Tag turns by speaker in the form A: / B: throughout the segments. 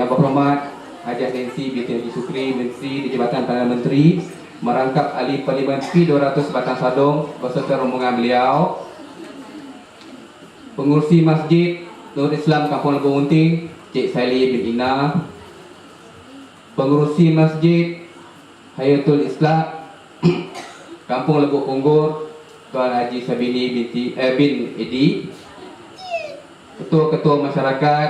A: Yang berhormat Hajah Nancy binti Haji Sukri, Menteri di Jabatan Perdana Menteri, merangkap ahli Parlimen P200 Batang Sadong beserta rombongan beliau, pengurusi Masjid Nur Islam Kampung Lebur Munting Cik Saili bin Ina, pengurusi Masjid Hayatul Islam Kampung Lebur Punggur Tuan Haji Sabini bin Edi, ketua-ketua masyarakat,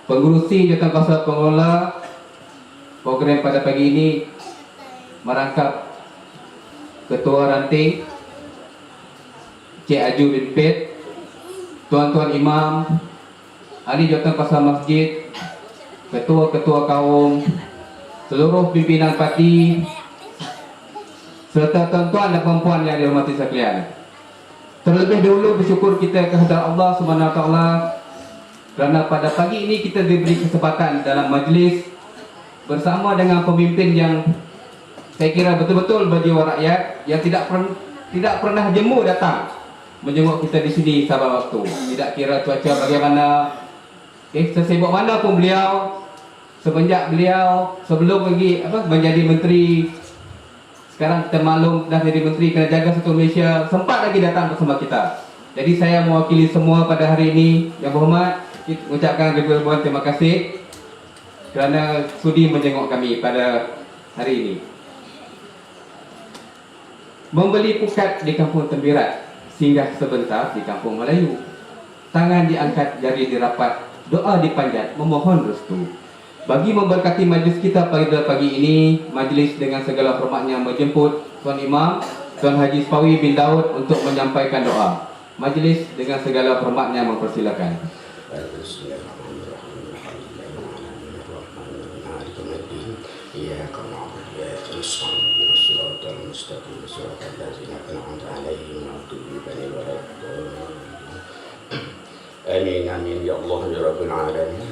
A: pengurusi Jawatankuasa Pengelola program pada pagi ini, merangkap Ketua Ranting Cik Aju bin Pet, tuan-tuan imam, ahli Jawatankuasa Masjid, ketua-ketua kaum, seluruh pimpinan parti, serta tuan-tuan dan puan-puan yang dihormati sekalian. Terlebih dahulu bersyukur kita kehadrat Allah Subhanahu Wa Taala kerana pada pagi ini kita diberi kesempatan dalam majlis bersama dengan pemimpin yang saya kira betul-betul berjiwa rakyat, yang tidak pernah jemu datang menjenguk kita di sini sahabat waktu. Tidak kira cuaca bagaimana, sesibuk mana pun beliau, semenjak beliau sebelum lagi menjadi menteri, sekarang kita maklum dah jadi menteri kena jaga satu Malaysia, sempat lagi datang bersama kita. Jadi saya mewakili semua pada hari ini yang berhormat, mengucapkan ribuan terima kasih kerana sudi menjenguk kami pada hari ini. Membeli pukat di Kampung Tembirat, singgah sebentar di Kampung Melayu. Tangan diangkat, jari dirapat, doa dipanjat, memohon restu. Bagi memberkati majlis kita pada pagi ini, majlis dengan segala hormatnya menjemput Tuan Imam, Tuan Haji Spawi bin Daud untuk menyampaikan doa. Majlis dengan segala hormatnya mempersilakan.
B: Amin amin ya Allah ya Rabbil Alamin.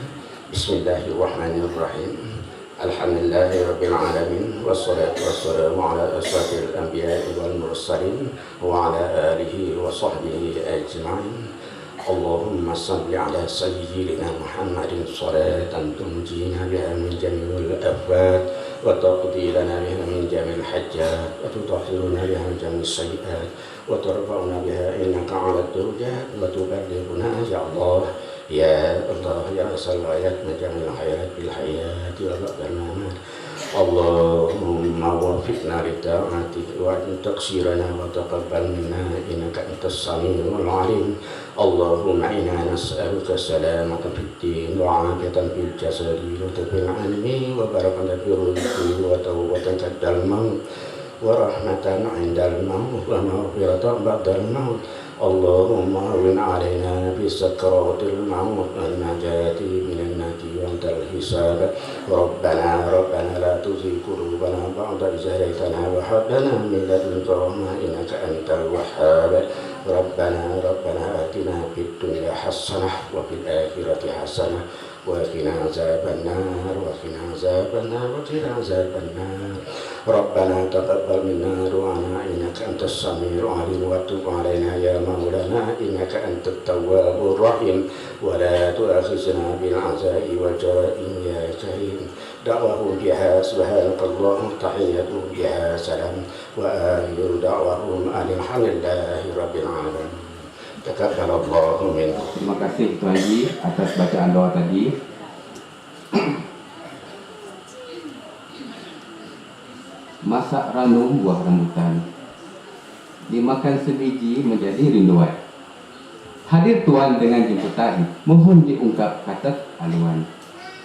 B: Bismillahirrahmanirrahim. Alhamdulillahi Rabbil Alamin. Wassalatu wassalamu ala asrafil anbiya'i wal mursalin wa ala alihi wa sahbihi ajma'in. Allahumma salli ala sayyidina Muhammadin salatan tunjina biha min jami'il afat wa taqdi lana biha min jami'il hajjat wa tutahhiruna biha min jami'is sayyi'at wa tarfa'una biha innaka 'ala ad-darajat wa tuballighuna ya Allah ya Allah ya salawat majamil khairat bil hayat wa ba'dal mamat. Allahumma wafiqna li ta'atik wa taqsirana wa taqabbal minna innaka antas samiul alim. Allahumma inna nas'aluka salamatan fid din wa 'afiyatan fil jasadi wa tafil 'ilmi wa barakatan fil rizqi wa tawbatan ba'dal maut wa rahmatan 'indal maut wa maghfiratan ba'dal maut. Allahumma hawwin 'alaina fi sakaratil maut wa najati minan nati wa antal hisab. Rabbana la tuzigh qulubana ba'da idh hadaytana wa hab lana min ladunka rahmah innaka antal wahhab. Rabbana atina fid dunya hasanah wa fil akhirati hasanah wa qina azabannar wa qina azabannar wa qina azabannar. Rabbana taqabbal minna du'ana innaka antas samiul alim wa tub 'alaina ya maulana innaka antat tawwabur rahim wa la tu'akhizna bil 'azai wa ja'in ya karim. Da'wahum biha subhanakallahumma tahiyyatuhum biha salam wa akhiru da'wahum alhamdulillahi rabbil alamin. Takabbalallahu minkum.
A: Terima kasih Tuan Haji atas bacaan doa tadi. Masak ranum buah rambutan, dimakan sebiji menjadi rinduan. Hadir Tuan dengan jemputan, mohon diungkap kata aluan.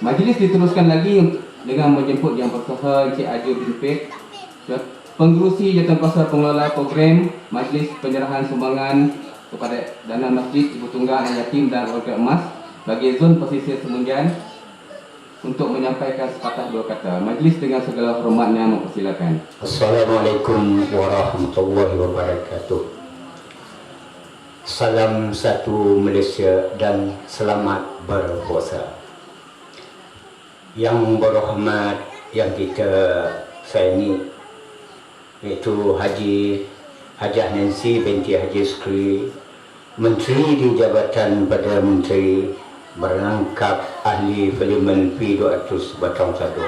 A: Majlis diteruskan lagi dengan menjemput yang bersaha Encik Aju bin Pek, pengerusi Jawatankuasa Pengelola Program Majlis Penyerahan Sumbangan kepada Dana Masjid Ibu Tunggal Anak Yatim dan Warga Emas bagi zon pesisir Semenjan untuk menyampaikan sepatah dua kata. Majlis dengan segala hormatnya mempersilakan.
B: Assalamualaikum warahmatullahi wabarakatuh. Salam satu Malaysia dan selamat berpuasa. Yang berhormat yang kita sayangi iaitu Hajah Nancy binti Haji Sukri, Menteri di Jabatan Perdana Menteri
C: merangkap ahli parlimen P200 Batang Sado,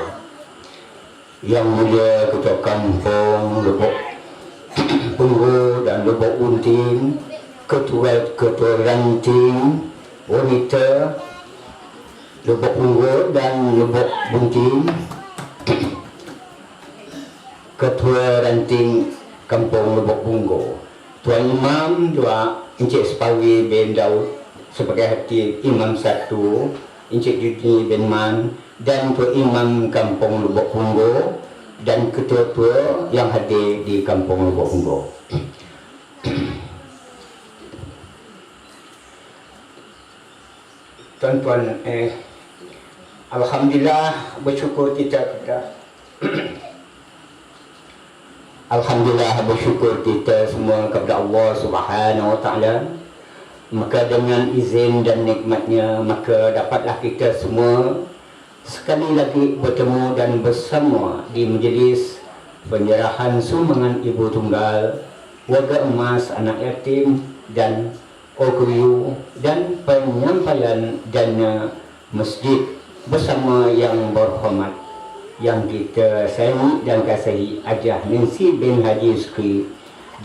C: Yang Mulia Ketua Kampung Lubuk Punggu dan Lubuk Bunting, Ketua Ranting Wanita Lubuk Punggu dan Lubuk Bunting, Ketua Ranting Kampung Lubuk Punggu, Tuan Imam juga Encik Sepawi bin Daud sebagai hati Imam 1, Encik Judi bin Man, dan Tuan Imam Kampung Lubuk Punggu dan ketua-ketua yang hadir di Kampung Lubuk Punggu. Tuan-tuan, alhamdulillah, bersyukur kita alhamdulillah, bersyukur kita semua kepada Allah Subhanahu Wa Taala. Maka dengan izin dan nikmatnya, maka dapatlah kita semua sekali lagi bertemu dan bersama di majlis penyerahan sumbangan ibu tunggal, warga emas, anak yatim dan OKU, dan penyampaian dana masjid bersama yang berhormat yang kita sayangi dan kasihi Hajah Nancy bin Haji Sukri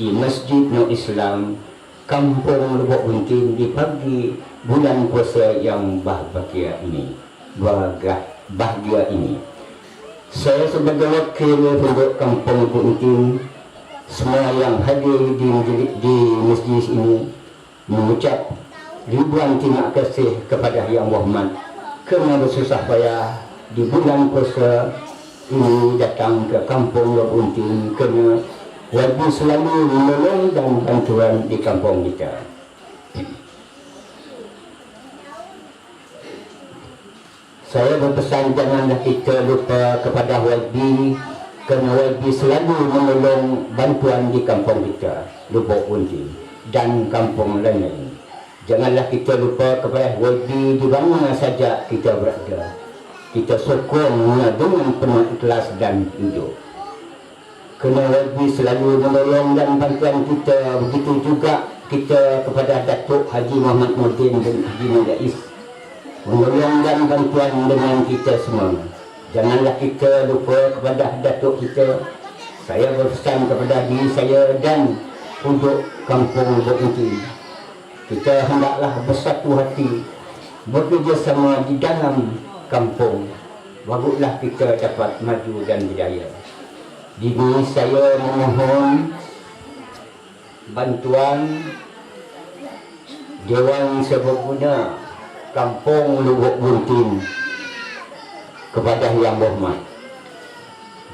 C: di Masjid Nur Islam Kampung Lubuk Bunting di pagi bulan puasa yang bahagia ini. Bahagia ini. Saya sebagai wakil penduduk Kampung Lubuk Bunting, semua yang hadir di masjid ini mengucap ribuan terima kasih kepada Yang Berhormat kerana bersusah payah di bulan puasa ini datang ke Kampung Lubuk Bunting kerana lebih selalu menolong dan bantuan di kampung kita. Saya berpesan janganlah kita lupa kepada YB kerana YB selalu menolong bantuan di kampung kita, Lubuk Bunting dan kampung lain-lain. Janganlah kita lupa kepada YB di mana saja kita berada. Kita sokongnya dengan penuh ikhlas dan hidup. Kerana YB selalu menolong dan bantuan kita. Begitu juga kita kepada Datuk Haji Muhammad Nordin dan Haji Nordais, menolong dan bantuan dengan kita semua. Janganlah kita lupa kepada Datuk kita. Saya berpesan kepada diri saya dan penduduk Kampung Lubuk Bunting, kita hendaklah bersatu hati, bekerjasama di dalam kampung. Barulah kita dapat maju dan berjaya. Dini saya memohon bantuan Dewan Serbaguna Kampung Lubuk Bunting kepada Yang Berhormat.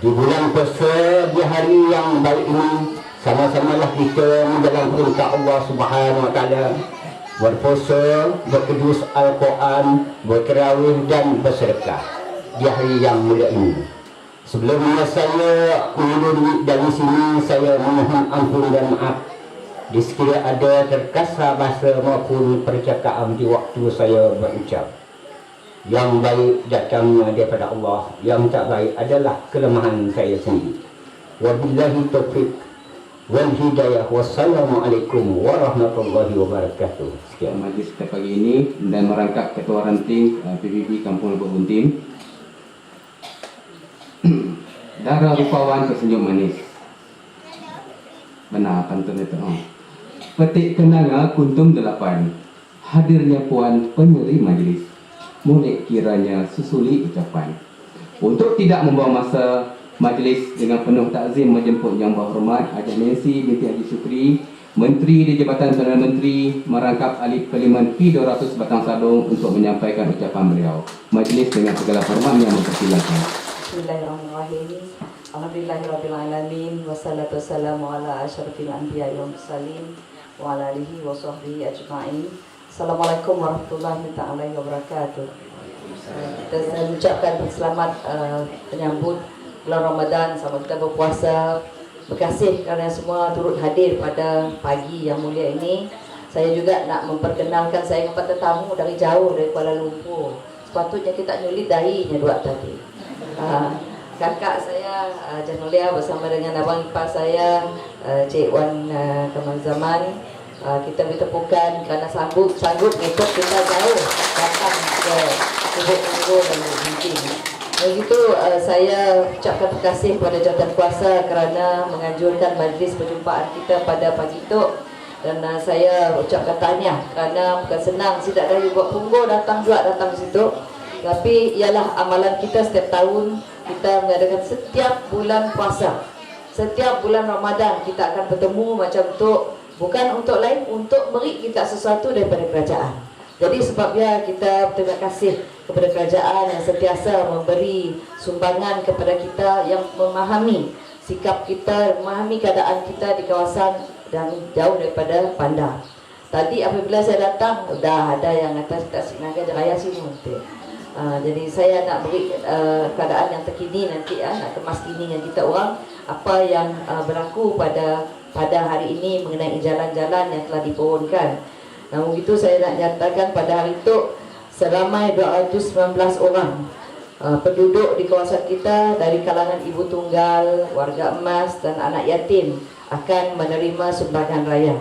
C: Di bulan puasa, di hari yang baik ini, sama-samalah kita menjalankan perintah Allah Subhanahu Wa Taala, berpuasa, berkedus Al-Quran, berterawih dan bersedekah di hari yang mulia ini. Sebelumnya saya undur dari sini, saya memohon ampun dan maaf di sekiranya ada terkasar bahasa maupun percakapan di waktu saya berucap. Yang baik datangnya daripada Allah, yang tak baik adalah kelemahan saya sendiri. Wabillahi taufiq wal hidayah. Wassalamualaikum warahmatullahi wabarakatuh.
A: Sekian majlis kita pagi ini dan merangkap Ketua Ranting PBB Kampung Lubuk Bunting. Darah rupawan tersenyum manis. Benar pantun itu. Petik kenanga kuntum 8. Hadirnya puan penyeri majlis. Molek kiranya susuli ucapan. Untuk tidak membawa masa majlis, dengan penuh takzim menjemput Yang Berhormat Hajah Nancy binti Haji Sukri, Menteri di Jabatan Perdana Menteri, merangkap ahli parlimen P200 Batang Sadong untuk menyampaikan ucapan beliau. Majlis dengan segala hormatnya mempersilakan.
D: Bismillahirrahmanirrahim. Alhamdulillahirrabbilalamin. Wassalatu wassalamu ala asyrafil anbiya'i wal mursalin wa ala alihi wa sahbihi ajma'in. Assalamualaikum warahmatullahi ta'ala wabarakatuh. Kita mengucapkan selamat menyambut bulan Ramadan, selamat kita berpuasa. Terima kasih kerana semua turut hadir pada pagi yang mulia ini. Saya juga nak memperkenalkan saya kepada tetamu dari jauh, dari Kuala Lumpur. Sepatutnya kita nyulit dahinya dua tadi. Kakak saya Janulia bersama dengan abang ipar saya Cik Wan Kamal Zaman, Kita beri tepukan kerana sanggup ikut kita jauh datang ke kubur dan mungkin. Begitu saya ucapkan terima kasih kepada jawatan kuasa kerana menganjurkan majlis perjumpaan kita pada pagi itu. Dan saya ucapkan tahniah kerana bukan senang sidak dari buat punggur datang situ. Tapi ialah amalan kita setiap tahun kita mengadakan setiap bulan puasa. Setiap bulan Ramadan kita akan bertemu macam tu, bukan untuk lain, untuk beri kita sesuatu daripada kerajaan. Jadi sebabnya kita berterima kasih kepada kerajaan yang sentiasa memberi sumbangan kepada kita yang memahami sikap kita, memahami keadaan kita di kawasan dan jauh daripada bandar. Tadi apabila saya datang, dah ada yang atas Tasik Naga Raya sini nanti. Jadi saya nak beri keadaan yang terkini nanti, nak kemas kini yang kita orang apa yang berlaku pada hari ini mengenai jalan-jalan yang telah dipohonkan. Namun itu saya nak nyatakan pada hari itu seramai 219 orang penduduk di kawasan kita dari kalangan ibu tunggal, warga emas dan anak yatim akan menerima sumbangan raya.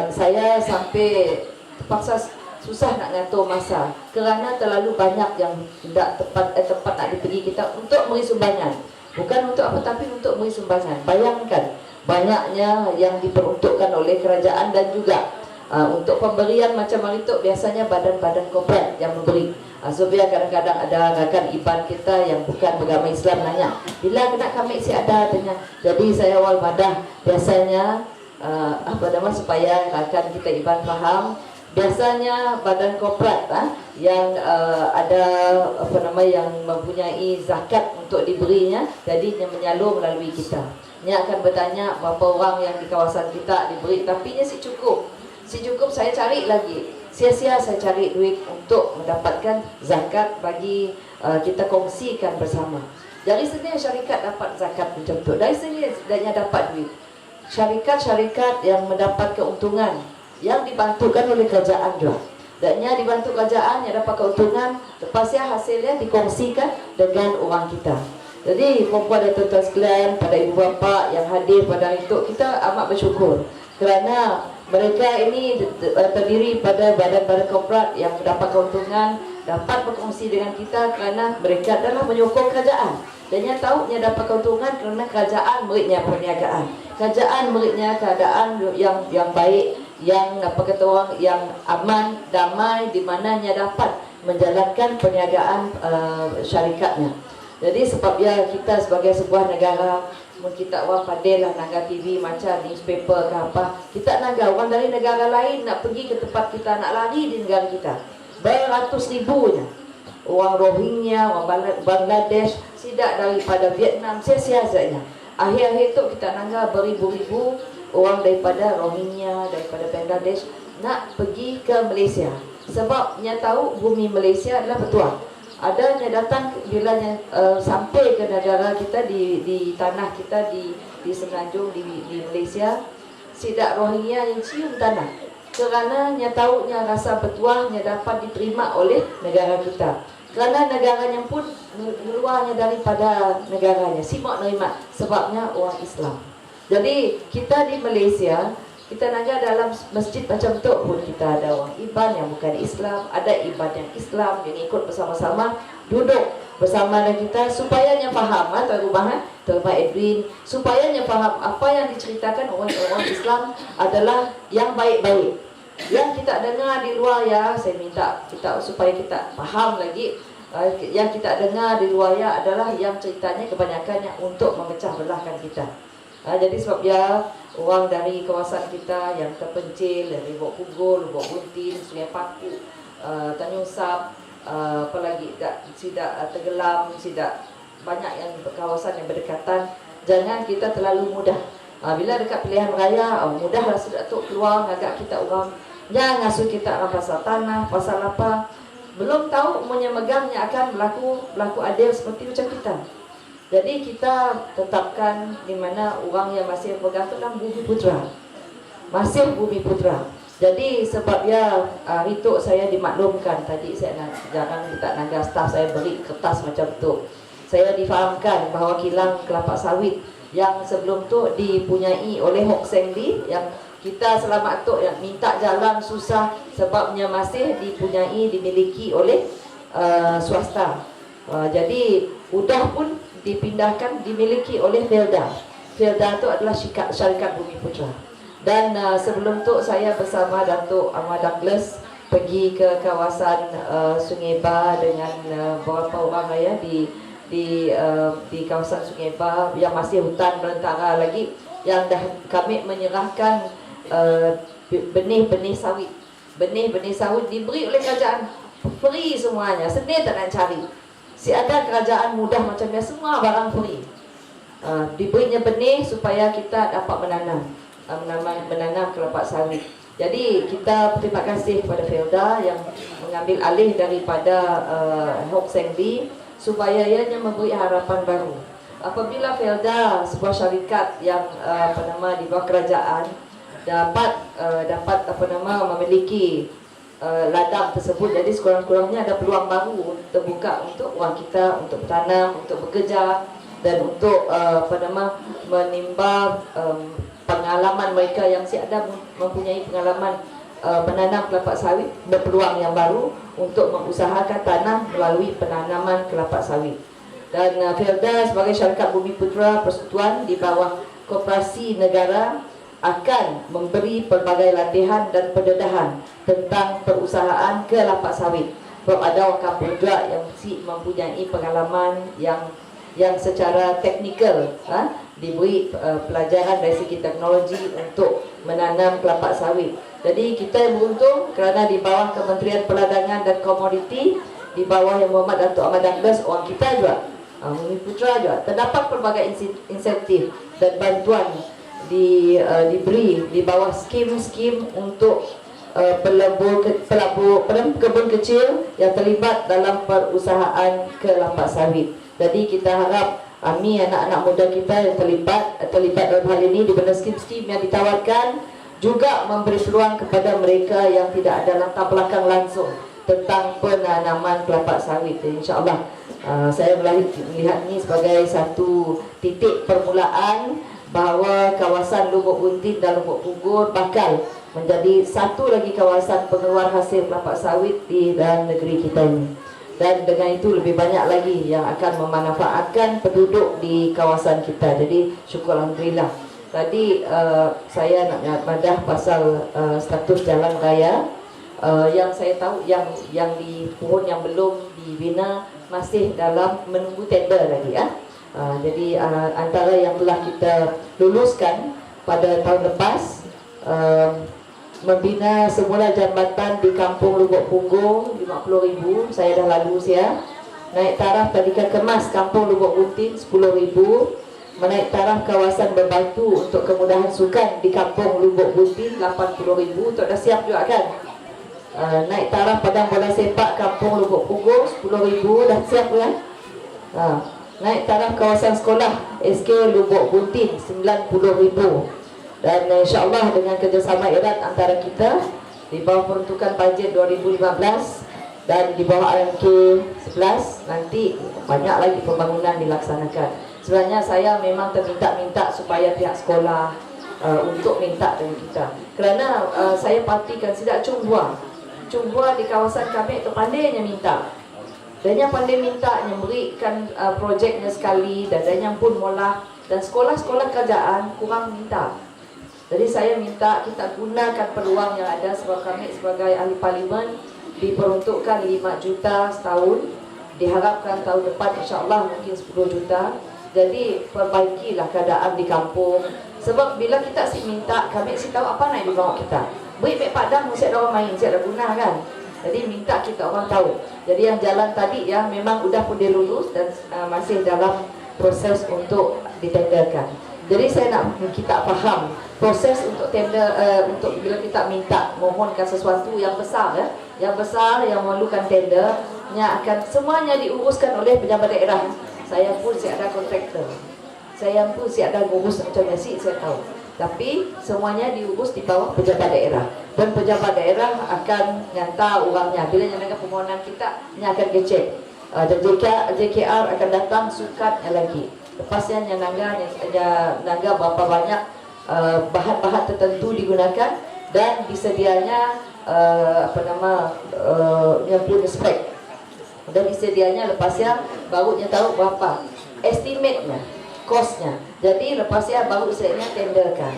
D: Saya sampai terpaksa susah nak ngatur masa kerana terlalu banyak yang tidak tepat nak diberi kita untuk beri sumbangan. Bukan untuk apa, tapi untuk beri sumbangan. Bayangkan banyaknya yang diperuntukkan oleh kerajaan dan juga untuk pemberian macam hari itu biasanya badan-badan korporat yang memberi. Sebab kadang-kadang ada rakan iban kita yang bukan beragama Islam nanya, bila kena kami isi ada tanya. Jadi saya awal madah biasanya supaya rakan kita iban faham. Biasanya badan korporat yang ada yang mempunyai zakat untuk diberinya, jadi yang menyalur melalui kita. Dia akan bertanya berapa orang yang di kawasan kita diberi, tapi si cukup saya cari lagi. Sia-sia saya cari duit untuk mendapatkan zakat bagi kita kongsikan bersama. Dari sini syarikat dapat zakat macam tu. Dari sini dia dapat duit. Syarikat-syarikat yang mendapat keuntungan yang dibantukan oleh kerajaan juga. Dan yang dibantu kerajaan yang dapat keuntungan, lepasnya hasilnya dikongsikan dengan orang kita. Jadi perempuan dan tuan-tuan sekalian, pada ibu bapa yang hadir pada hari itu, kita amat bersyukur kerana mereka ini terdiri pada badan-badan korporat yang mendapat keuntungan, dapat berkongsi dengan kita kerana mereka adalah menyokong kerajaan. Dan yang tahu yang dapat keuntungan kerana kerajaan berinya perniagaan. Kerajaan berinya keadaan yang baik, yang yang aman, damai, di mananya dapat menjalankan perniagaan syarikatnya. Jadi sebabnya kita sebagai sebuah negara, kita orang pandai lah naga TV macam newspaper ke apa, kita naga orang dari negara lain nak pergi ke tempat kita, nak lari di negara kita, beratus ribunya orang Rohingya, orang Bangladesh, sidak daripada Vietnam, sia-sianya. Akhir-akhir itu kita naga beribu-ribu orang daripada Rohingya, daripada Bangladesh nak pergi ke Malaysia. Sebabnya tahu bumi Malaysia adalah bertuah. Adanya datang bila sampai ke negara kita di tanah kita di Semenanjung di Malaysia, sidak Rohingya yang cium tanah kerana nya tahu nya rasa bertuahnya dapat diterima oleh negara kita. Kerana negaranya pun luarnya daripada negaranya, simak nerima sebabnya orang Islam. Jadi kita di Malaysia, kita naga dalam masjid macam tu pun kita ada orang iban yang bukan Islam, ada iban yang Islam yang ikut bersama-sama, duduk bersama dengan kita supaya nya faham, Tuan Edwin, supaya nya faham apa yang diceritakan orang Islam adalah yang baik-baik. Yang kita dengar di luar ya, saya minta kita supaya kita faham lagi. Yang kita dengar di luar ya adalah yang ceritanya kebanyakannya untuk memecah belahkan kita. Jadi sebabnya orang dari kawasan kita yang terpencil, dari Lubuk Punggol, Lubuk Buntin, Sungai Paku, Tanjung Sap, apalagi Sidak Tenggelam, Sidak banyak yang kawasan yang berdekatan. Jangan kita terlalu mudah. Bila dekat pilihan raya, mudahlah sudah tu keluar agak kita orang. Jangan ngasuh kita dalam pasal tanah, pasal apa. Belum tahu umurnya megangnya akan berlaku adil seperti macam kita. Jadi kita tetapkan di mana orang yang masih pegang tu dalam bumi putra. Masih bumi putra. Jadi sebabnya hari tu saya dimaklumkan, tadi saya jangan kita naga staf saya beri kertas macam tu. Saya difahamkan bahawa kilang kelapa sawit yang sebelum tu dipunyai oleh Hok Seng Lee yang Kita selamat tok yang minta jalan susah sebabnya masih dimiliki oleh swasta. Jadi udah pun dipindahkan dimiliki oleh Felda. Felda itu adalah syarikat Bumi Putra. Dan sebelum tu saya bersama Datuk Ahmad Douglas pergi ke kawasan Sungai Bah dengan beberapa orang ya di kawasan Sungai Bah yang masih hutan belantara lagi, yang dah kami menyerahkan benih-benih sawit. Benih-benih sawit diberi oleh kerajaan free semuanya, sedih tak nak cari. Si ada kerajaan mudah macam ni, semua barang free. Diberinya benih supaya kita dapat menanam kelapa sawit. Jadi kita terima kasih kepada Felda yang mengambil alih daripada Hok Seng Lee supaya ianya memberi harapan baru. Apabila Felda, sebuah syarikat yang di bawah kerajaan dapat memiliki ladang tersebut, jadi sekurang-kurangnya ada peluang baru terbuka untuk orang kita untuk bertanam, untuk bekerja dan untuk menimba pengalaman mereka yang ada mempunyai pengalaman menanam kelapa sawit, berpeluang yang baru untuk mengusahakan tanam melalui penanaman kelapa sawit. Dan Felda sebagai syarikat Bumi Putra Persekutuan di bawah koperasi negara akan memberi pelbagai latihan dan pendedahan tentang perusahaan kelapa sawit. Sebab ada orang kampung juga yang mempunyai pengalaman yang secara teknikal diberi pelajaran dari segi teknologi untuk menanam kelapa sawit. Jadi kita beruntung kerana di bawah Kementerian Perdagangan dan Komoditi, di bawah Yang Berhormat Datuk Ahmad Douglas, orang kita juga Bumi Putra juga terdapat pelbagai insentif dan bantuan diberi di bawah skim-skim untuk kebun kecil yang terlibat dalam perusahaan kelapa sawit. Jadi kita harap anak-anak muda kita yang terlibat dalam hal ini di mana skim-skim yang ditawarkan juga memberi peluang kepada mereka yang tidak ada latar belakang langsung tentang penanaman kelapa sawit. InsyaAllah saya melihat ini sebagai satu titik permulaan bahawa kawasan Lubuk Buntin dan Lubuk Pugur bakal menjadi satu lagi kawasan pengeluar hasil kelapa sawit di dalam negeri kita ini. Dan dengan itu lebih banyak lagi yang akan memanfaatkan penduduk di kawasan kita. Jadi syukur Alhamdulillah. Tadi saya nak madah pasal status jalan raya yang saya tahu yang di pohon yang belum dibina masih dalam menunggu tender lagi ya. Jadi antara yang telah kita luluskan pada tahun lepas, membina semula jambatan di Kampung Lubuk Punggung 50,000, saya dah lalu ya. Naik taraf tadika kemas Kampung Lubuk Buntin 10,000. Menaik taraf kawasan berbatu untuk kemudahan sukan di Kampung Lubuk Buntin 80,000. Untuk dah siap juga kan? Naik taraf padang bola sepak Kampung Lubuk Punggung 10,000, dah siap kan? Naik taraf kawasan sekolah SK Lubuk Buntin 90,000. Dan insyaAllah dengan kerjasama erat antara kita di bawah peruntukan bajet 2015 dan di bawah RMK 11 nanti banyak lagi pembangunan dilaksanakan. Sebenarnya saya memang terminta supaya pihak sekolah untuk minta dengan kita, kerana saya pastikan tidak Cunghua di kawasan kami itu pandainya minta. Dan yang pandai minta, yang berikan projeknya sekali, dan yang pun molah. Dan sekolah-sekolah kerajaan kurang minta. Jadi saya minta kita gunakan peluang yang ada sebab kami sebagai ahli parlimen diperuntukkan 5 juta setahun. Diharapkan tahun depan insyaAllah mungkin 10 juta. Jadi perbaikilah keadaan di kampung. Sebab bila kita minta, kami tahu apa nak dibawa kita. Beri mek padang, mesti ada orang main, mesti ada guna kan. Jadi minta kita orang tahu. Jadi yang jalan tadi yang memang sudah pun dilulus dan masih dalam proses untuk ditenderkan. Jadi saya nak kita faham proses untuk tender, untuk bila kita minta mohonkan sesuatu yang besar yang besar yang memerlukan tender, yang akan semuanya diuruskan oleh pejabat daerah. Saya pun ada kontraktor. Saya pun ada ngurus macam ni saya tahu. Tapi semuanya diurus di bawah pejabat daerah. Dan pejabat daerah akan nyata orangnya. Bila nyatakan permohonan kita, ini akan kecek. Dan JKR akan datang sukatnya lagi. Lepasnya nangga berapa banyak bahan-bahan tertentu digunakan dan disedianya yang punya spek dan disedianya lepasnya barunya tahu berapa estimate-nya, cost-nya. Jadi lepasnya baru saya tenderkan.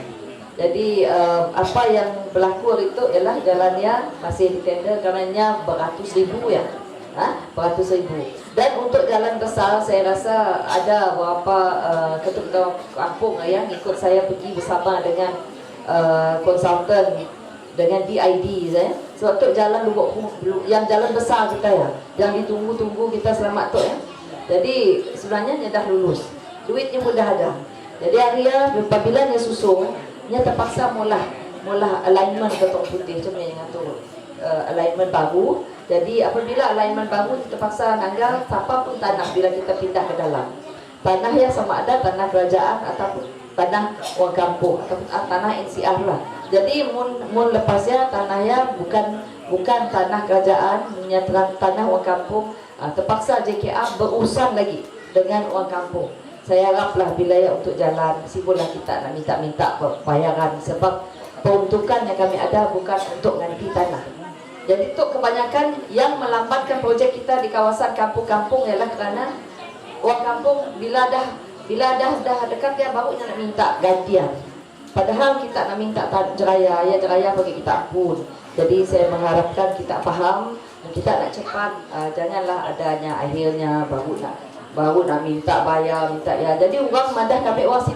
D: Jadi apa yang berlaku hari itu ialah jalannya masih ditender karenanya beratus ribu ya. Beratus ribu. Dan untuk jalan besar saya rasa ada beberapa ketua kampung yang ikut saya pergi bersama dengan konsultan dengan DID saya. Sebab tu jalan Lubuk yang jalan besar kita ya, yang ditunggu-tunggu kita selamat tu ya. Jadi sebenarnya dia dah lulus, duitnya mudah ada. Jadi akhirnya apabila dia susung, dia terpaksa mula alignment ketong putih macam yang ngatur alignment baru. Jadi apabila alignment baru terpaksa nanggal siapa pun tanah bila kita pindah ke dalam. Tanah yang sama ada tanah kerajaan ataupun tanah orang kampung ataupun tanah NCR lah. Jadi mun lepasnya tanahnya bukan tanah kerajaan, menyatakan tanah orang kampung, terpaksa JKA berurusan lagi dengan orang kampung. Saya haraplah bila ya untuk jalan sibulah kita nak minta bayaran sebab peruntukan yang kami ada bukan untuk ganti tanah. Jadi itu kebanyakan yang melambatkan projek kita di kawasan kampung-kampung ialah kerana orang kampung bila dah dekat dia baru nak minta gantian. Padahal kita nak minta jeraya, ya jeraya bagi kita pun. Jadi saya mengharapkan kita faham dan kita nak cepat, janganlah adanya akhirnya baru nak minta bayar, minta ya. Jadi orang madah kami orang si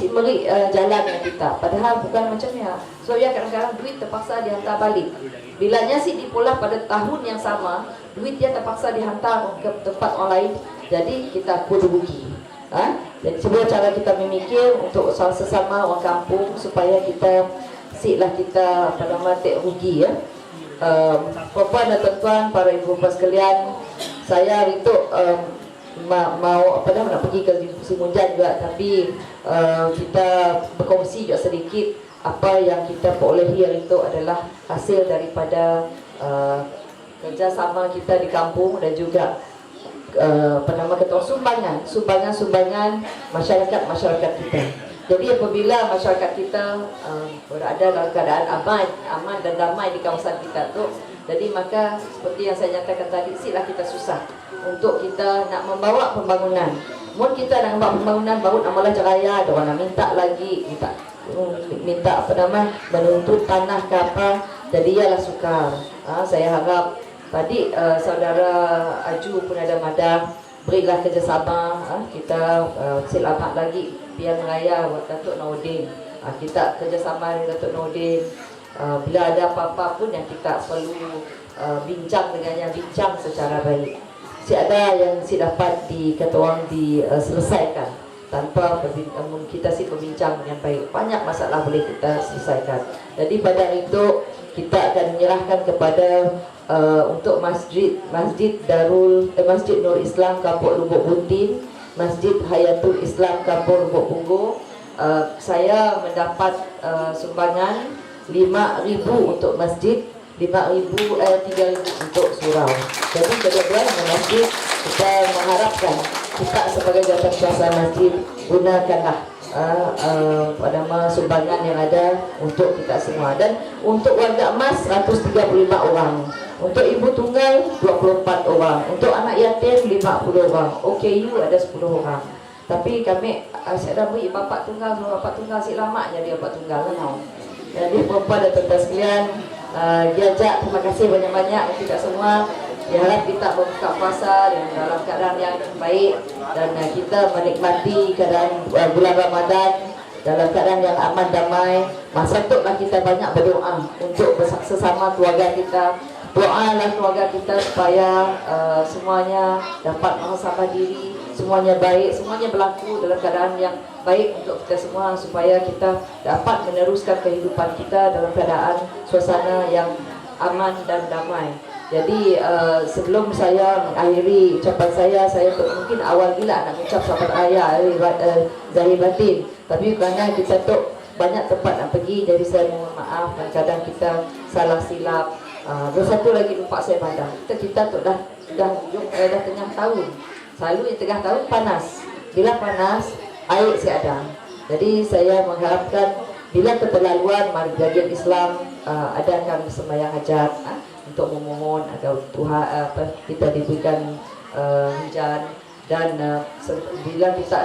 D: beri jalan dengan kita. Padahal bukan macam ya. So ya kadang-kadang duit terpaksa dihantar balik. Bilanya si dipolah pada tahun yang sama, duit dia terpaksa dihantar ke tempat orang lain. Jadi kita pun rugi. Jadi sebuah cara kita memikir untuk sesama orang kampung supaya kita tak rugi ya. Puan dan tuan-tuan, para ibu bapa sekalian, saya itu mau nak pergi ke Simunjan juga, tapi kita berkongsi juga sedikit apa yang kita perolehi hari itu adalah hasil daripada kerjasama kita di kampung dan juga sumbangan masyarakat kita. Jadi apabila masyarakat kita berada dalam keadaan aman dan damai di kawasan kita tu, jadi maka seperti yang saya nyatakan tadi, silah kita susah untuk kita nak membawa pembangunan. Mun kita nak membawa pembangunan baru nak malah ceraya, ada orang nak minta lagi, minta menuntut tanah ke apa. Jadi ialah sukar. Saya harap tadi saudara Aju pun ada madah, berilah kerjasama kita selamat lagi Pilihan Raya Datuk Nordin. Kita kerjasama dengan Datuk Nordin. Bila ada apa-apa pun yang kita perlu bincang dengannya, bincang secara baik. Ada yang dapat diselesaikan tanpa kita berbincang dengan baik. Banyak masalah boleh kita selesaikan. Jadi pada itu kita akan menyerahkan kepada untuk Masjid Nur Islam Kampung Lubuk Buntin, Masjid Hayatul Islam Kampung Lubuk Punggung. Saya mendapat sumbangan 5,000 untuk masjid, 3,000 untuk surau. Jadi kedua-duanya masjid kita mengharapkan kita sebagai jawatankuasa masjid gunakanlah sumbangan yang ada untuk kita semua. Dan untuk warga emas 135 orang, untuk ibu tunggal 24 orang, untuk anak yatim 50 orang, OKU ada 10 orang. Tapi kami saya dah beri bapak tunggal si lama jadi bapak tunggal lah. Jadi perempuan dan tuan-tuan sekalian, diajak terima kasih banyak-banyak kita semua. Diharap kita membuka puasa dalam keadaan yang baik dan kita menikmati keadaan bulan Ramadan dalam keadaan yang aman damai. Masa itulah kita banyak berdoa untuk sesama keluarga kita. Doalah keluarga kita supaya semuanya dapat mengesahkan diri, semuanya baik, semuanya berlaku dalam keadaan yang baik untuk kita semua supaya kita dapat meneruskan kehidupan kita dalam keadaan suasana yang aman dan damai. Jadi sebelum saya mengakhiri ucapan saya mungkin awal gila nak ucap selamat raya Zahir Batin, tapi kerana kita tu banyak tempat nak pergi, jadi saya mohon maaf dan kadang kita salah silap. Satu lagi lupa saya pandang, kita tu dah tengah tahun, selalu yang tengah tahun panas. Bila panas air saya ada, Jadi saya mengharapkan bila keterlaluan Margaret Islam adakan sembahyang hajat untuk memohon agar Tuhan kita diberikan hujan, dan bila kita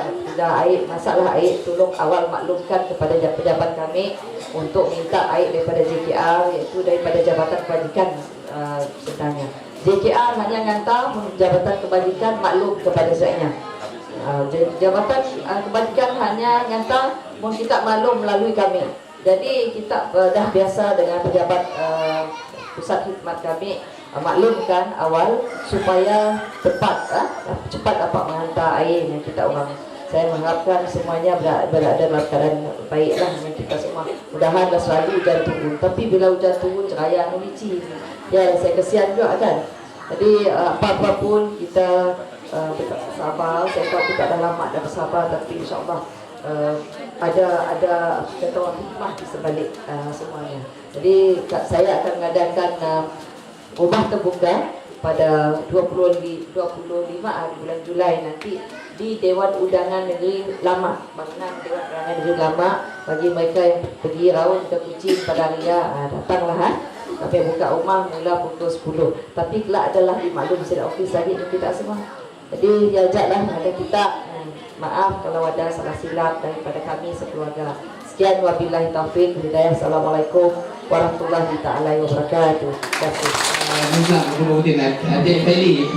D: masalah air, tolong awal maklumkan kepada pejabat kami untuk minta air daripada JKR, iaitu daripada Jabatan Kebajikan sebenarnya. JKR hanya hantar, Jabatan Kebajikan maklum kepada saya. Jabatan Kebajikan hanya hantar, kita maklum melalui kami. Jadi kita dah biasa dengan pejabat pusat khidmat kami maklumkan awal supaya cepat dapat menghantar air yang kita orang. Saya mengharapkan semuanya berada dalam keadaan baiklah dengan kita semua. Mudah-mudahan selalu hujan turun. Tapi bila hujan turun ceraya licin. Ya, saya kesian juga kan. Jadi apa-apa pun kita bersabar. Saya tahu kita dah lama dah bersabar, tapi insya-Allah ada kata orang hikmah di sebalik semuanya. Jadi saya akan mengadakan rumah terbuka pada 25 bulan Julai nanti di Dewan Undangan Negeri Lama, bangunan Dewan Undangan Negeri Lama. Bagi mereka yang pergi rawon ke Kuching pada Raya, datanglah. Tapi buka rumah mula pukul 10. Tapi kelak adalah dimaklum sila ofis lagi untuk kita semua. Jadi diajaklah ada kita. Maaf kalau ada salah silap daripada kami sekeluarga. Sekian wabillahi taufiq hidayah. Assalamualaikum warahmatullahi taala wabarakatuh. Terima kasih.
A: Musa, kemudian Adik Feli.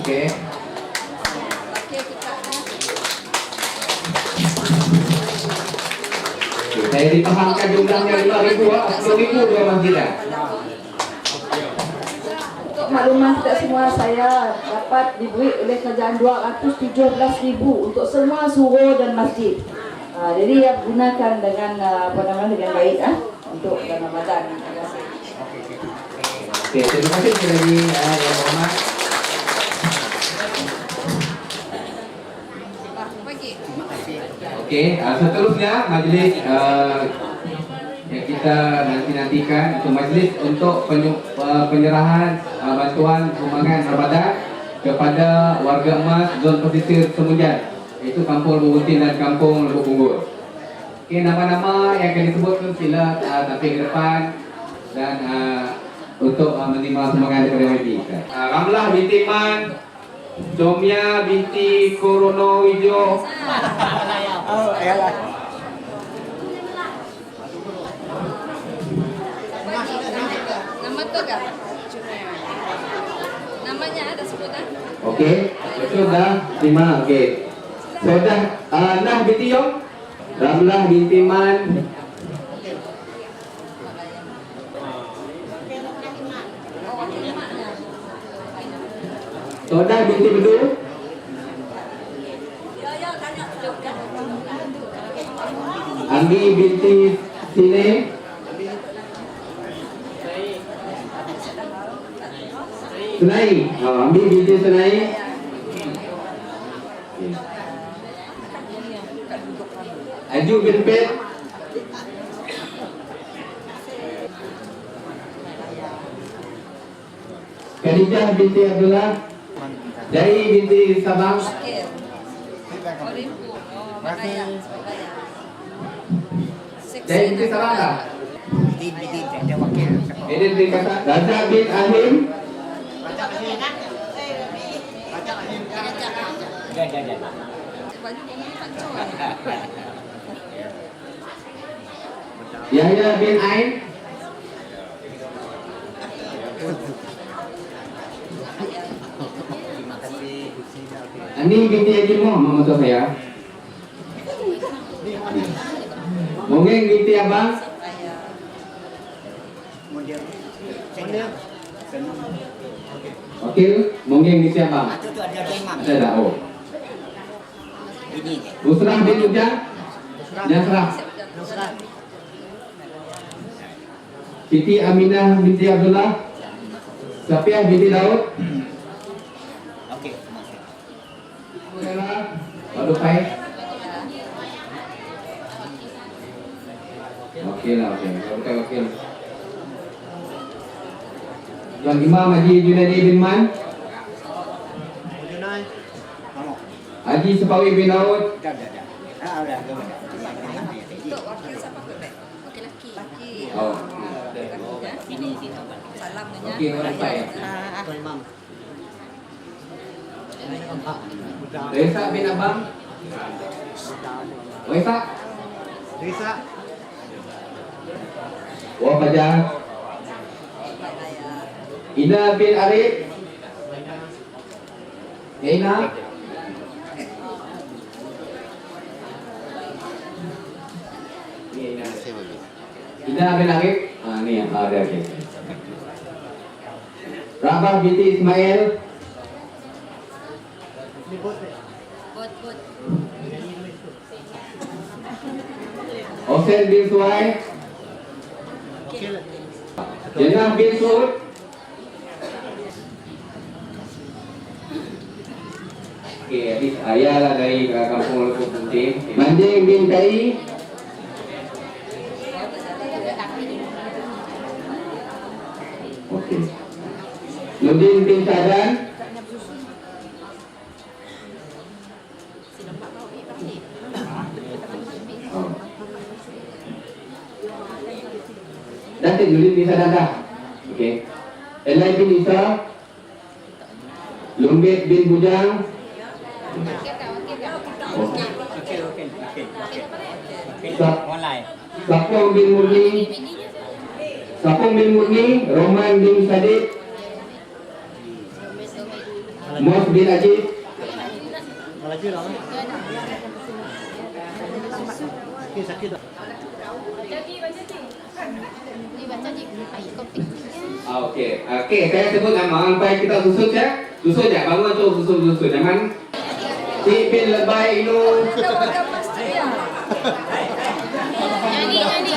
A: Okey. Saya dipahamkan jumlahnya 5,000 10,000 dua masjid.
D: Untuk makluman kita semua, saya dapat diberi oleh kerajaan 217,000 untuk semua suruh dan masjid. Jadi ya gunakan dengan dengan baik untuk bulan Ramadan. Terima kasih.
A: Okey, terima kasih sekali lagi Yang Berhormat. Okey, seterusnya majlis yang kita nantikan itu majlis untuk penyerahan bantuan sumbangan Ramadan kepada warga emas zon pesisir Semujan, iaitu Kampung Lubuk dan Kampung Lubuk Bunggur. Okey, nama-nama yang akan disebutkan sila tampil ke depan dan untuk menerima sumbangan daripada YB. Ramlah binti Man, Domia binti Korono Wijo.
E: Nama tu kan? Namanya ada sebutan?
A: Okey, itu dah 5. Okey. Sudah Nah binti Yong, Ramlah binti Man, Sodah binti Bedu, Ami binti Sine, Senai, Ami binti Senai, Aju bin Pet, Khadijah binti Abdullah, Jai binti Sabang, Jai binti Sabang, Edin bin Kata, Raja bin Ahim, Yahya bin Ain, Ani binti Haji Muhammad maksud saya. Mungkin binti Abang, Okey, mungkin binti Abang. Ada dah. Oh. Busrah bin Ujang, Jasrah. Siti Aminah binti Abdullah, Safiah binti Daud. Waduh, baik. Okey. Wakil lah, okey. Bukan wakil. Tuan Imam Haji Junaidi bin Man, Haji Sepawi bin Daud,
E: Untuk wakil siapa tu, Dek? Wakil laki. Laki.
A: oh,
E: Ini salam dengan
A: okey orang baik. Reza bin Abang, Reza, Wafajar, Ina bin Arif, Ina, Ina bin Arif, ni ada okey. Rabah binti Ismail,
E: Bot.
A: Hussein bin Suai, Jenah bin Sud, okey, hadis ayah lah dari kampung Lekuk Penting. Manjing bin Kai, okey. Nudin bin Sadan, oh. Datuk Nudin bin Sadan dah. Okey. Elai bin Isa, Lumbit bin Bujang, Sapong bin Murni, Sapong bin Murni, Roman bin Sadid, Mos bin Ajib, okey. Okey, saya sebut nama sampai kita susun ya. Susun ya, bangun tu susun. Jangan si bin lebay itu.
E: Kita makan pasti ya. Nyanyi.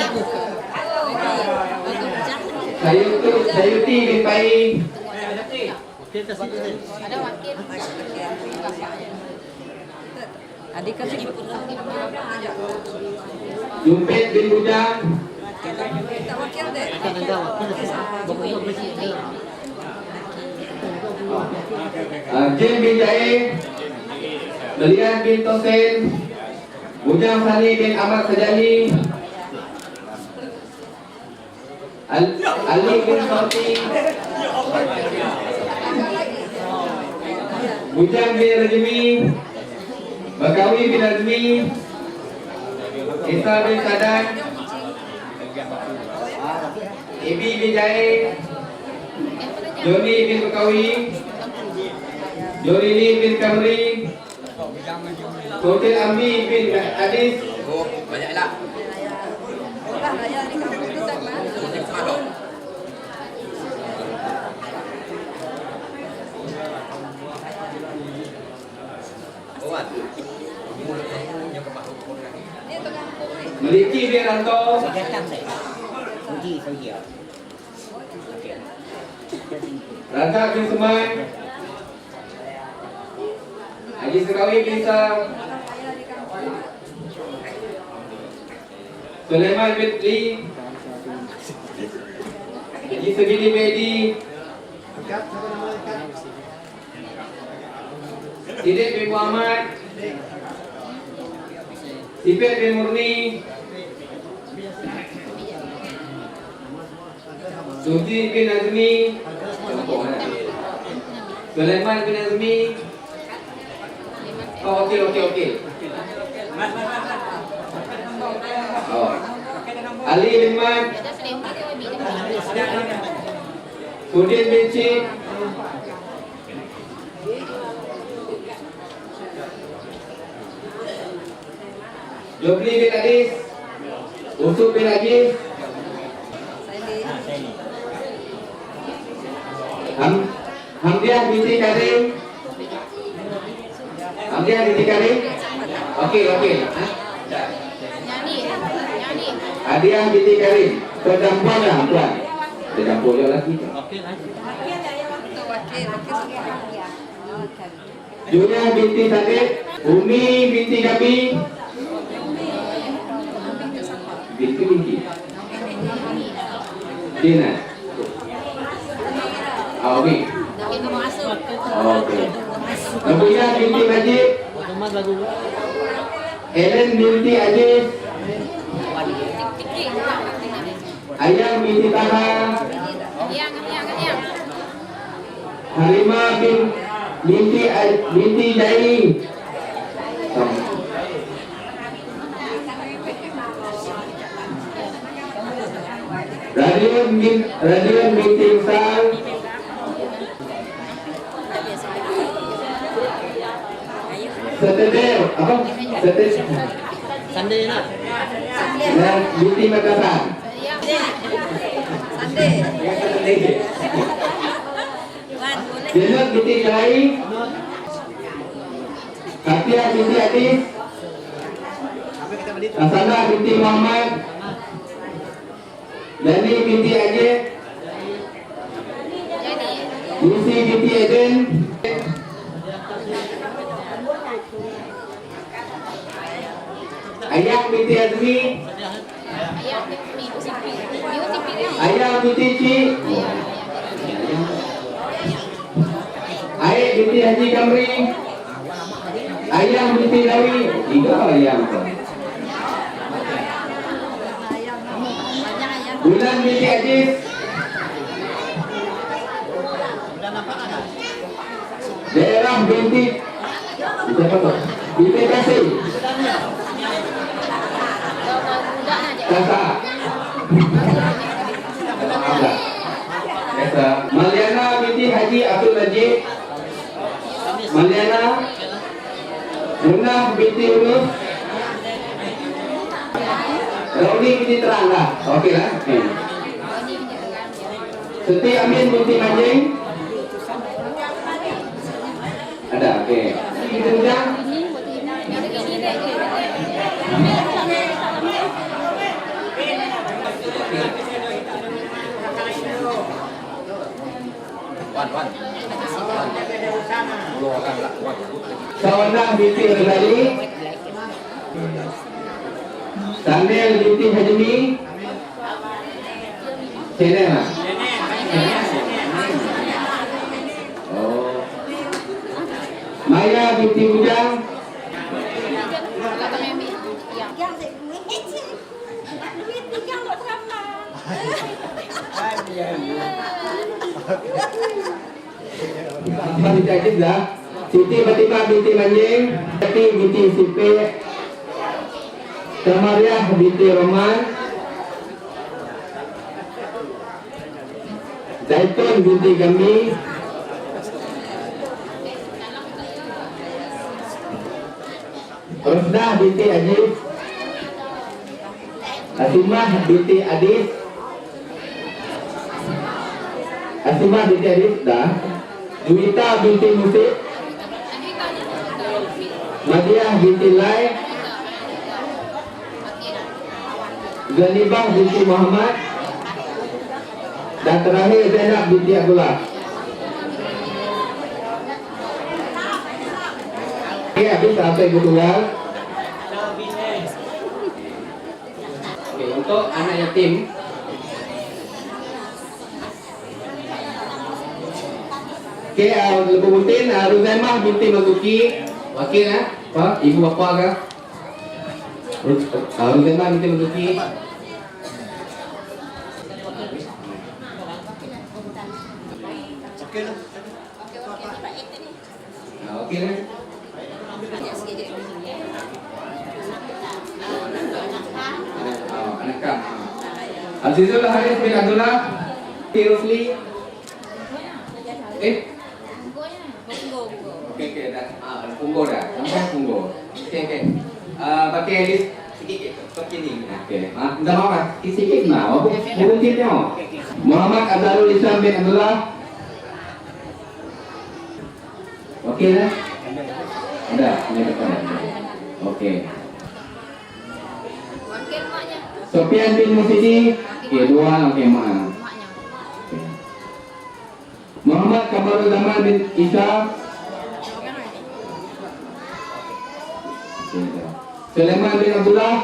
A: Sayuti bin Bayi,
E: Ada wakil. Adik kasih
A: Jumpit bin Bujang,
E: kita wakil deh.
A: Jim bin Jain, Belian bin Tosen, Bujang Sani bin Ahmad Sajali, Ali bin Sauti, Bujang bin Rajmi, Bakawi bin Azmi, Isa bin Sadan, Ibi bin Jain, Joni bin Bakawi, Jorini bin Kamri, Sotil Ambi bin Adis,
E: Orang raya di kampung itu sama. Ini tu kampung ni.
A: Meliki bin Ranto, Razak bin Suman, Haji Sekawi bin Isa, Sulaiman bin Li, Haji Segini Bedi, Sidik bin Muhammad, Sipet bin Murni, Suji bin Azmi, Sulaiman bin Azmi. Oh, okey. Oh. Ali bin Mat, Sudin bin Cik, Jobli bin Adis, Usuf bin Aziz, Hamdiah binti Karim, Okey.
E: Nyanyi.
A: Hadiah binti Karim, terdampar dah tuan. Terdampar je lagi.
E: Untuk wakil semua.
A: Julia binti Sadek, Umi binti Gabi, binti. Dina. Okey. Okey. Nabila binti Majid. Ellen binti Aziz. Ayang binti Taha. Halimah binti Jai. Radian binti Usal. Setedel apa? Setedel.
F: Sunday nak.
A: Dan binti Makassar. Jenut binti Jai. Katia binti Adis. Asana binti Muhammad. Dani binti Ajit. Lucy binti Eden. Ayang binti Azmi. Ayang binti Ci. Aik binti Haji Kamri. Ayang binti Lawi. Tiga ayang. Bulan binti Aziz. Daerah binti binti Kasih. Kasa. Kasa. Maliana binti Haji Abdul Majid. Maliana. Munah binti Yunus. Rauni binti Terangga. Okey lah. Seti Amin binti Manjing. Ada, okey. Binti Ujang. Sawanah binti Rizali. Sanel binti Hajmi. Senel lah. Oh. Maya binti Ujang. Binti Ajib lah. Siti Fatimah binti Manjing. Siti binti Sipe. Tamariah binti Roman. Zaitun binti Gami. Rosdah binti Ajib. Asimah binti Adis. Asimah binti Adis dah. Juwita binti Musib. Madiah binti Lai. Zanibah binti Muhammad. Dan terakhir Zainab binti Abdullah. Okey, habis sampai bertunggal. Okey, untuk anak yatim. Okey, Lebu Mutin, Ruzaimah binti Mazuki. Wakil apa? Ibu bapa ke? Ruzaimah binti Mazuki. Okey lah. Anak kam. Azizul Haris bin Abdullah. Rosli. Okey, dah. Punggo dah. Sampai punggo. Okey. Pakai list sikit pakai ni. Okey. Minta maaf sikit nah. Mungkin tengok. Muhammad Abdul Islam bin Abdullah. Okey dah. Ada, ini depan. Okey. Sofian bin Musidi. Okey, dua okey mak. Muhammad Kamarul Zaman bin Isa. Sulaiman bin Abdullah.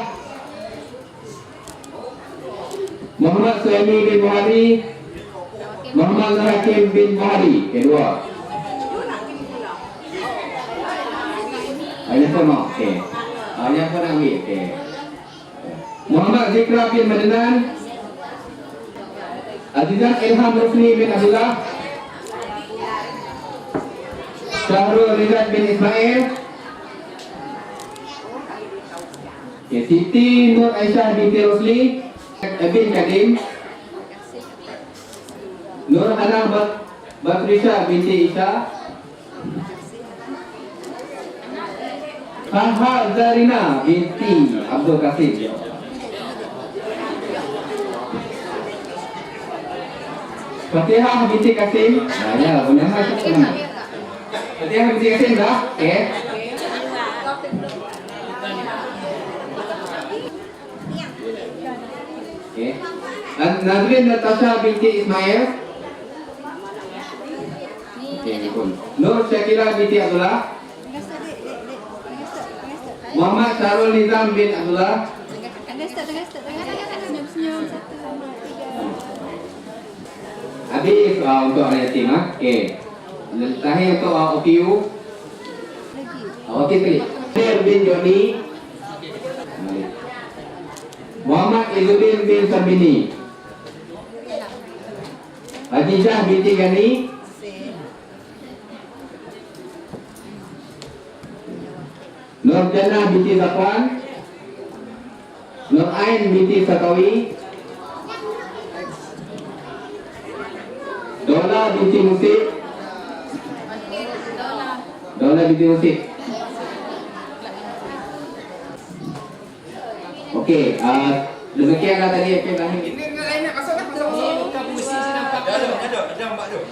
A: Muhammad Suhaimi bin Buhari, Muhammad Hakim bin Buhari. Kedua. Yang sama. Okey. Yang pernah ambil. Okey. Muhammad Zikra bin Madnan, Azizan Ilham Rufni bin Abdullah, Syahrul Rizal bin Ismail, Siti Nur Aisyah binti Rosli bin Kadim, Nur Hana Batrisha binti Isha, Haha Zarina binti Abdul Qasim, Fatihah binti Qasim. Ya, benar senang. Fatihah binti Qasim dah. Okey. Okey. Nazrin Natasha binti Ismail. Okey, betul. Nur Syakira binti Abdullah. Muhammad Syarul Nizam bin Abdullah.
E: Senyum-senyum. 1, 2, 3.
A: Habis untuk orang yatim. Okey. Terakhir untuk OKU. Okey sekali. Sir bin Joni. Muhammad Izzuddin bin Sabini. Hajijah binti Gani. Nur Jannah binti Zafwan. Nur Ain binti Sakawi. Dola binti Musib. Dola binti Musib. Okey, demikianlah tadi apa yang
F: Ini nak lain nak masuk dah. Masuk. Buka puisi sini nampak. Ada mbak tu.